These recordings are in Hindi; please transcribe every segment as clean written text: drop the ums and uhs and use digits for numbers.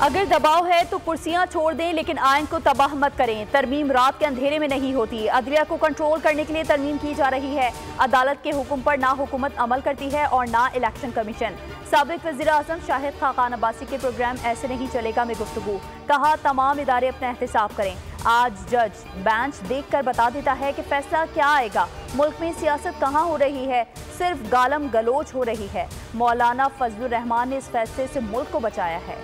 अगर दबाव है तो कुर्सियां छोड़ दें, लेकिन आइन को तबाह मत करें। तरमीम रात के अंधेरे में नहीं होती। अदलिया को कंट्रोल करने के लिए तरमीम की जा रही है। अदालत के हुक्म पर ना हुकूमत अमल करती है और ना इलेक्शन कमीशन। साबिक वज़ीर आज़म शाहिद खाकान अब्बासी के प्रोग्राम ऐसे नहीं चलेगा में गुफ्तगू। कहा तमाम इदारे अपना एहतसाब करें। आज जज बेंच देख कर बता देता है कि फैसला क्या आएगा। मुल्क में सियासत कहाँ हो रही है, सिर्फ गालम गलोच हो रही है। मौलाना फजलुर रहमान ने इस फैसले से मुल्क को बचाया है।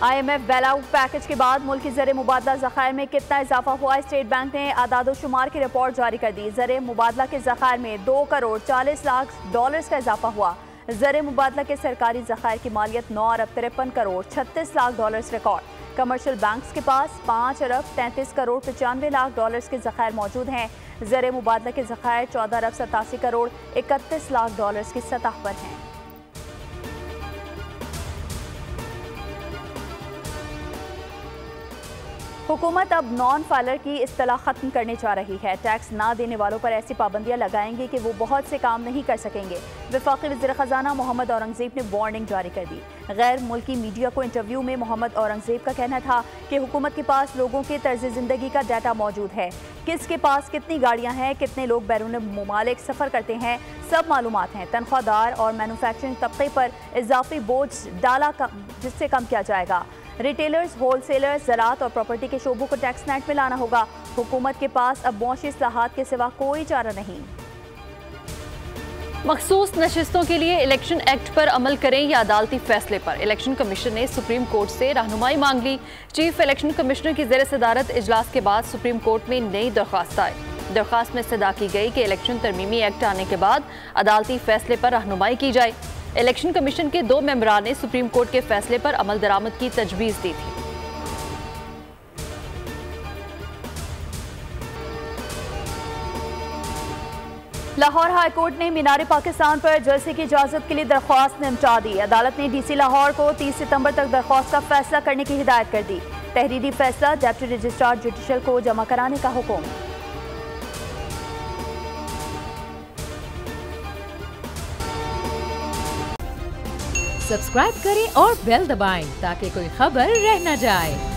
IMF बैलआउट पैकेज के बाद मुल्क की ज़र मुबादला ज़खायर में कितना इजाफा हुआ, स्टेट बैंक ने आदादोशुमार की रिपोर्ट जारी कर दी। ज़र मुबादला के ज़खायर में 2 करोड़ 40 लाख डॉलर्स का इजाफा हुआ। ज़र मुबादला के सरकारी ज़खायर की मालियत 9 अरब 53 crore 36 lakh dollars record. Commercial banks के पास 5 अरब 33 करोड़ 95 लाख डॉलर्स के ज़खायर मौजूद हैं। ज़र मुबादला के ज़खायर 14 अरब 87 करोड़ 31 लाख डॉलर्स की सतह पर हैं। हुकूमत अब नॉन फाइलर की इस्तिलाह खत्म करने जा रही है। टैक्स ना देने वालों पर ऐसी पाबंदियां लगाएंगे कि वो बहुत से काम नहीं कर सकेंगे। वफाकी वज़ीर ख़जाना मोहम्मद औरंगज़ेब ने वार्निंग जारी कर दी। गैर मुल्की मीडिया को इंटरव्यू में मोहम्मद औरंगज़ेब का कहना था कि हुकूमत के पास लोगों के तर्ज ज़िंदगी का डाटा मौजूद है। किसके पास कितनी गाड़ियाँ हैं, कितने लोग बैरून मुमालिक सफ़र करते हैं, सब मालूमात हैं। तनख्वाहदार और मैन्युफैक्चरिंग तबके पर इजाफी बोझ डाला जिससे कम किया जाएगा। रिटेलर्स, होलसेलर्स, ज़राअत और प्रॉपर्टी के शोबों को टैक्स नेट में लाना होगा। हुकूमत के पास अब मुआशी इस्लाहात के सिवा कोई चारा नहीं। मखसूस नशिस्तों के लिए इलेक्शन एक्ट पर अमल करें या अदालती फैसले पर। इलेक्शन कमीशन ने सुप्रीम कोर्ट से रहनुमाई मांग ली। चीफ इलेक्शन कमिश्नर की ज़ेर सदारत इजलास के बाद सुप्रीम कोर्ट में नई दरख्वास्त आई। दरख्वास्त में इस्तदा की गई कि इलेक्शन तरमीमी एक्ट आने के बाद अदालती फैसले पर रहनुमाई की जाए। इलेक्शन कमीशन के 2 मेंबरान ने सुप्रीम कोर्ट के फैसले पर अमल दरामद की तजवीज़ दी थी। लाहौर हाई कोर्ट ने मीनार पाकिस्तान पर जलसे की इजाजत के लिए दरख्वास्त निपटा दी। अदालत ने DC लाहौर को 30 सितंबर तक दरख्वास्त का फैसला करने की हिदायत कर दी। तहरीरी फैसला डेप्टी रजिस्ट्रार जुडिशल को जमा कराने का हुक्म। सब्सक्राइब करें और बेल दबाएं ताकि कोई खबर रह न जाए।